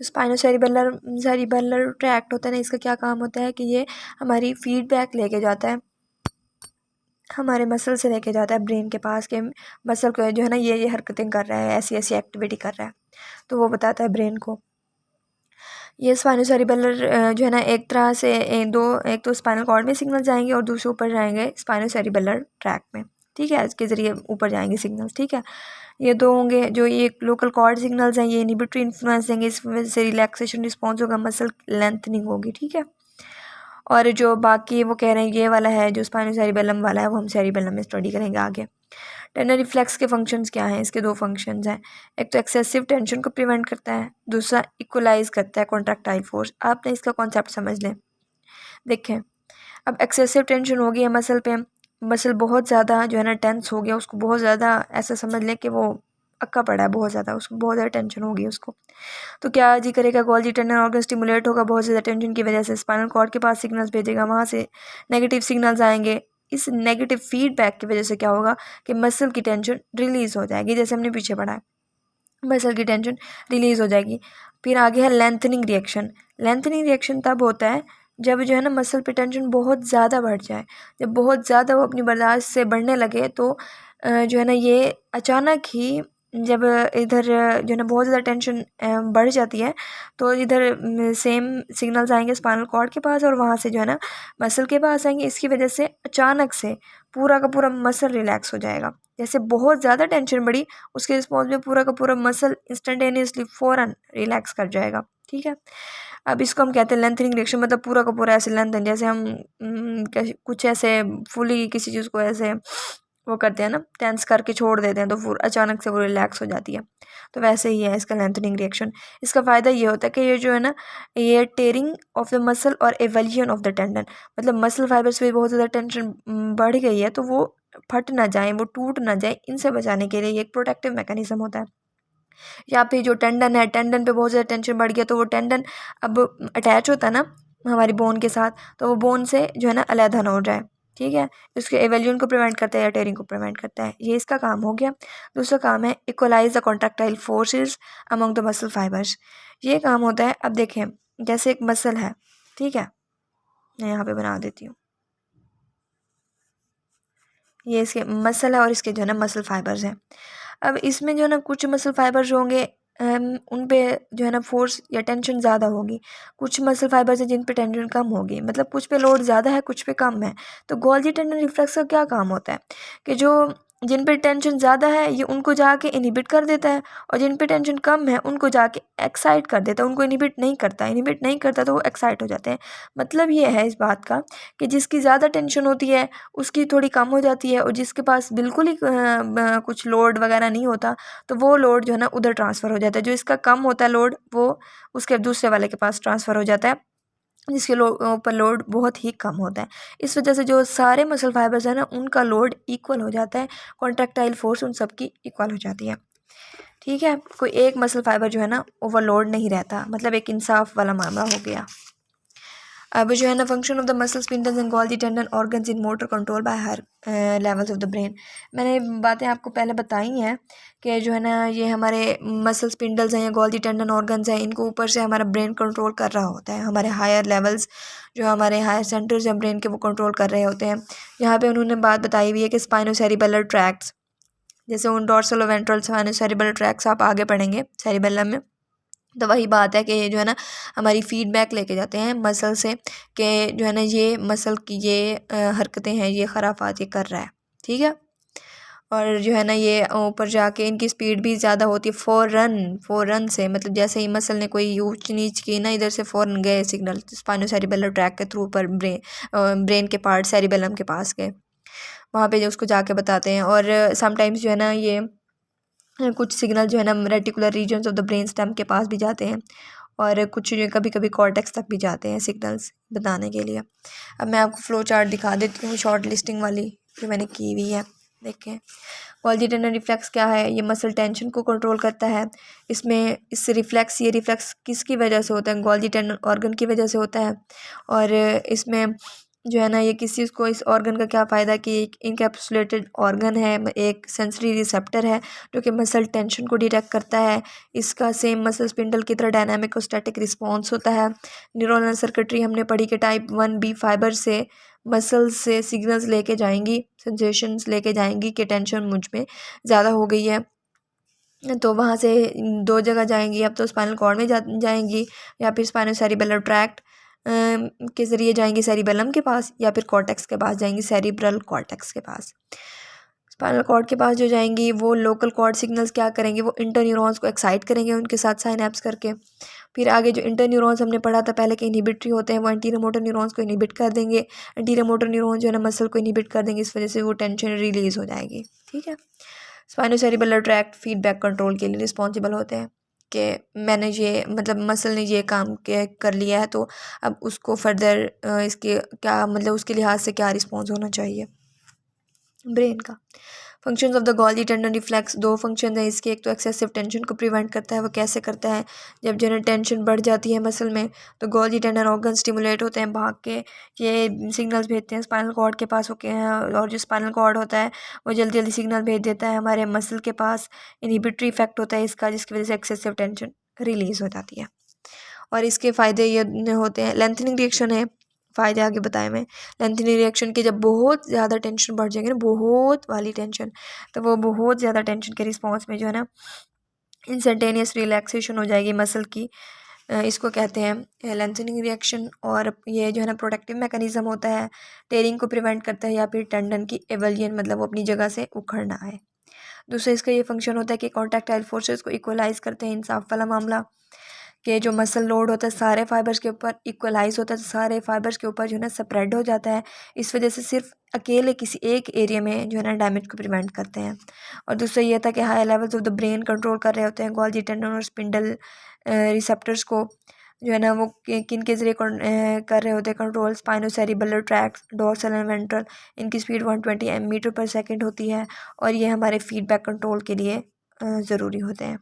जो स्पाइनोसेरिबेलर cerebellar tract होता है ना, इसका क्या काम होता है कि ये हमारी फीडबैक लेके जाता है, हमारे मसल से लेके जाता है ब्रेन के पास के मसल को जो है ना ये हरकतें कर रहा है, ऐसी ऐसी एक्टिविटी कर रहा है, तो वो बताता है ब्रेन को। ये स्पाइनोसेरिबेलर जो है ना एक तरह से एक तो स्पाइनल कॉर्ड में सिग्नल जाएंगे और दूसरे ऊपर जाएंगे स्पाइनोसेरिबेलर ट्रैक में, ठीक है, इसके ज़रिए ऊपर जाएंगे सिग्नल्स, ठीक है। ये दो होंगे जो ये लोकल कॉर्ड सिग्नल्स हैं, ये इनहिबिटरी इन्फ्लुएंस देंगे, इस वजह से रिलैक्सेशन रिस्पॉन्स होगा, मसल लेंथनिंग होगी, ठीक है। और जो बाकी वो कह रहे हैं ये वाला है जो स्पाइनोसेरिबेलम वाला है वो हम सेरिबेलम में स्टडी करेंगे आगे। टेंडन रिफ्लेक्स के फंक्शंस क्या हैं, इसके दो फंक्शंस हैं, एक तो एक्सेसिव टेंशन को प्रिवेंट करता है, दूसरा इक्वलाइज करता है कॉन्ट्रैक्टाइल फोर्स। आपने इसका कॉन्सेप्ट समझ लें। देखें, अब एक्सेसिव टेंशन हो गई है मसल पे, मसल बहुत ज़्यादा जो है ना टेंस हो गया, उसको बहुत ज़्यादा ऐसा समझ लें कि वो अक्का पड़ा है बहुत ज़्यादा, उसको बहुत ज़्यादा टेंशन हो गई उसको, तो क्या जी करेगा, गोल्जी टेंडन ऑर्गन स्टिमुलेट होगा बहुत ज़्यादा टेंशन की वजह से, स्पाइनल कॉर्ड के पास सिग्नल्स भेजेगा, वहाँ से नेगेटिव सिग्नल्स आएंगे, इस नेगेटिव फीडबैक की वजह से क्या होगा कि मसल की टेंशन रिलीज़ हो जाएगी, जैसे हमने पीछे पढ़ा है, मसल की टेंशन रिलीज़ हो जाएगी। फिर आगे है लेंथनिंग रिएक्शन। लेंथनिंग रिएक्शन तब होता है जब जो है ना मसल पे टेंशन बहुत ज़्यादा बढ़ जाए, जब बहुत ज़्यादा वो अपनी बर्दाश्त से बढ़ने लगे तो जो है ना ये अचानक ही जब इधर जो है ना बहुत ज़्यादा टेंशन बढ़ जाती है तो इधर सेम सिग्नल्स आएंगे स्पाइनल कॉर्ड के पास और वहाँ से जो है ना मसल के पास आएंगे, इसकी वजह से अचानक से पूरा का पूरा मसल रिलैक्स हो जाएगा। जैसे बहुत ज़्यादा टेंशन बढ़ी, उसके रिस्पॉन्स में पूरा का पूरा मसल इंस्टेंटेनियसली फ़ौरन रिलैक्स कर जाएगा, ठीक है। अब इसको हम कहते हैं लेंथनिंग रिएक्शन, मतलब पूरा का पूरा ऐसे लेंथन, जैसे हम कुछ ऐसे फुली किसी चीज़ को ऐसे वो करते हैं ना, टेंस करके छोड़ देते हैं तो फिर अचानक से वो रिलैक्स हो जाती है, तो वैसे ही है इसका लेंथनिंग रिएक्शन। इसका फ़ायदा ये होता है कि ये जो है ना ये टेयरिंग ऑफ द मसल और एवल्यूशन ऑफ द टेंडन, मतलब मसल फाइबर्स पे बहुत ज़्यादा टेंशन बढ़ गई है तो वो फट ना जाए, वो टूट ना जाए, इनसे बचाने के लिए ये एक प्रोटेक्टिव मैकेनिज्म होता है। या फिर जो टेंडन है, टेंडन पे बहुत ज़्यादा टेंशन बढ़ गया तो वो टेंडन अब अटैच होता है ना हमारी बोन के साथ, तो वो बोन से जो है ना अलहदा ना हो जाए, ठीक है। इसके एवल्यूशन को प्रिवेंट करता है या टेयरिंग को प्रिवेंट करता है, ये इसका काम हो गया। दूसरा काम है equalize the contractile forces among the muscle fibres, ये काम होता है। अब देखें, जैसे एक मसल है, ठीक है, मैं यहाँ पे बना देती हूँ, ये इसके मसल है और इसके जो है ना मसल फाइबर्स हैं। अब इसमें जो है ना कुछ मसल फाइबर्स होंगे उन पे जो है ना फोर्स या टेंशन ज़्यादा होगी, कुछ मसल फाइबर्स हैं जिन पे टेंशन कम होगी, मतलब कुछ पे लोड ज़्यादा है कुछ पे कम है। तो गोल्जी टेंडन रिफ्लेक्स का क्या काम होता है कि जो जिन पे टेंशन ज़्यादा है ये उनको जाके इनहिबिट कर देता है और जिन पे टेंशन कम है उनको जाके एक्साइट कर देता है, उनको इनहिबिट नहीं करता तो वो एक्साइट हो जाते हैं। मतलब ये है इस बात का कि जिसकी ज़्यादा टेंशन होती है उसकी थोड़ी कम हो जाती है और जिसके पास बिल्कुल ही कुछ लोड वगैरह नहीं होता तो वो लोड जो है ना उधर ट्रांसफ़र हो जाता है, जो इसका कम होता है लोड वो उसके दूसरे वाले के पास ट्रांसफ़र हो जाता है जिसके ऊपर लोड बहुत ही कम होता है। इस वजह से जो सारे मसल फाइबर्स हैं ना उनका लोड इक्वल हो जाता है, कॉन्ट्रैक्टाइल फोर्स उन सब की इक्वल हो जाती है, ठीक है। कोई एक मसल फाइबर जो है ना ओवरलोड नहीं रहता, मतलब एक इंसाफ वाला मामला हो गया। अब जो है ना function of the muscle spindles and Golgi tendon organs in motor control by higher levels of the brain. मैंने बातें आपको पहले बताई हैं कि जो है ना ये हमारे मसल स्पिंडल्स हैं या गोल्जी टेंडन ऑर्गन्स हैं, इनको ऊपर से हमारा ब्रेन कंट्रोल कर रहा होता है, हमारे हायर लेवल्स जो हमारे हायर सेंटर्स हैं ब्रेन के वो कंट्रोल कर रहे होते हैं। यहाँ पे उन्होंने बात बताई हुई है कि स्पाइनोसेरिबेलर ट्रैक्ट्स, जैसे उन डोर्सल और वेंट्रल स्पाइनोसेरिबेलर ट्रैक्ट्स आप आगे पढ़ेंगे सेरिबेलम में, तो वही बात है कि ये जो है ना हमारी फीडबैक लेके जाते हैं मसल से कि जो है ना ये मसल की ये हरकतें हैं, ये खराफात ये कर रहा है, ठीक है। और जो है ना ये ऊपर जाके इनकी स्पीड भी ज़्यादा होती है, फ़ौरन से, मतलब जैसे ही मसल ने कोई ऊंच नीच की ना इधर से फ़ौरन गए सिग्नल स्पाइनोसेरिबेलर ट्रैक के थ्रू पर ब्रेन के पार्ट सेरिबेलम के पास गए, वहाँ पे जो उसको जाके बताते हैं। और समटाइम्स जो है ना ये कुछ सिग्नल जो है ना reticular regions of the brain stem के पास भी जाते हैं और कुछ कभी कभी कॉर्टेक्स तक भी जाते हैं सिग्नल्स बताने के लिए। अब मैं आपको फ्लो चार्ट दिखा देती हूँ शॉर्ट लिस्टिंग वाली जो मैंने की हुई है, देखें। गोल्जी टेंडन रिफ्लेक्स क्या है, ये मसल टेंशन को कंट्रोल करता है। इसमें ये रिफ्लेक्स किसकी वजह से होता है, गोल्जी टेंडन ऑर्गन की वजह से होता है। और इसमें जो है ना ये किस चीज़ को, इस ऑर्गन का क्या फ़ायदा कि एक इनकैप्सुलेटेड ऑर्गन है, एक सेंसरी रिसेप्टर है जो कि मसल टेंशन को डिटेक्ट करता है। इसका सेम मसल स्पिंडल की तरह डायनामिक और स्टैटिक रिस्पॉन्स होता है। न्यूरोनल सर्किटरी हमने पढ़ी कि टाइप 1B फाइबर से मसल्स से सिग्नल्स लेके जाएंगी, सेंसेशंस लेके जाएंगी कि टेंशन मुझ में ज़्यादा हो गई है, तो वहाँ से दो जगह जाएंगी। अब तो स्पाइनल कॉर्ड में जाएंगी या फिर स्पाइनो सेरिबेलर ट्रैक्ट के ज़रिए जाएंगी सेरिबेलम के पास, या फिर कॉर्टेक्स के पास जाएंगी, सेरिब्रल कॉर्टेक्स के पास। स्पाइनल कॉर्ड के पास जो जाएंगी वो लोकल कॉर्ड सिग्नल्स क्या करेंगे, वो इंटरन्यूरॉन्स को एक्साइट करेंगे उनके साथ साइनैप्स करके। फिर आगे जो इंटरन्यूरॉन्स हमने पढ़ा था पहले के इनहिबिटरी होते हैं, वो एंटीरियर मोटर न्यूरॉन्स को इनहिबिट कर देंगे। एंटीरियर मोटर न्यूरॉन्स जो है ना मसल को इनहिबिट कर देंगे, इस वजह से वो टेंशन रिलीज हो जाएगी। ठीक है। स्पाइनोसेरिबेलर ट्रैक्ट फीडबैक कंट्रोल के लिए रिस्पॉन्सिबल होते हैं कि मैंने ये मतलब मसल ने ये काम कर लिया है, तो अब उसको फर्दर इसके क्या मतलब उसके लिहाज से क्या रिस्पॉन्स होना चाहिए। ब्रेन का functions of the Golgi tendon reflex, दो फंक्शन है इसके। एक तो एक्सेसिव टेंशन को प्रिवेंट करता है, वो कैसे करता है, जब जो है टेंशन बढ़ जाती है मसल में तो गोल्जी टेंडन ऑर्गन स्टिमुलेट होते हैं, भाग के ये सिग्नल्स भेजते हैं स्पाइनल कॉर्ड के पास होके हैं, और जो स्पाइनल कॉर्ड होता है वो जल्दी जल्दी सिग्नल भेज देता है हमारे मसल के पास। इनहिबिटरी इफेक्ट होता है इसका, जिसकी वजह से एक्सेसिव टेंशन रिलीज हो जाती है। और इसके फ़ायदे ये होते हैं, लेंथनिंग रिएक्शन है, फ़ायदे आगे बताए मैं। लेंथनिंग रिएक्शन की जब बहुत ज़्यादा टेंशन बढ़ जाएगी ना, बहुत वाली टेंशन, तो वो बहुत ज़्यादा टेंशन के रिस्पॉन्स में जो है ना इंस्टेंटेनियस रिलैक्सेशन हो जाएगी मसल की। इसको कहते हैं लेंथनिंग रिएक्शन। और ये जो है ना प्रोटेक्टिव मैकेनिज्म होता है, टेयरिंग को प्रिवेंट करता है या फिर टेंडन की एवलियन मतलब वो अपनी जगह से उखड़ ना आए। दूसरा इसका ये फंक्शन होता है कि कॉन्टैक्टाइल फोर्सेस को इक्वलाइज करते हैं, इंसाफ वाला मामला कि जो मसल लोड होता है सारे फाइबर्स के ऊपर इक्वलाइज होता है, सारे फाइबर्स के ऊपर जो है ना स्प्रेड हो जाता है। इस वजह से सिर्फ अकेले किसी एक एरिया में जो है ना डैमेज को प्रिवेंट करते हैं। और दूसरा ये था कि high levels of the brain control कर रहे होते हैं गोल्जी टेंडन और स्पिंडल रिसेप्टर्स को, जो है ना वो किन के जरिए कर रहे होते हैं control, spinocerebellar tract, dorsal and ventral. इनकी स्पीड 120 मीटर पर सेकेंड होती है और ये हमारे फीडबैक कंट्रोल के लिए ज़रूरी होते हैं।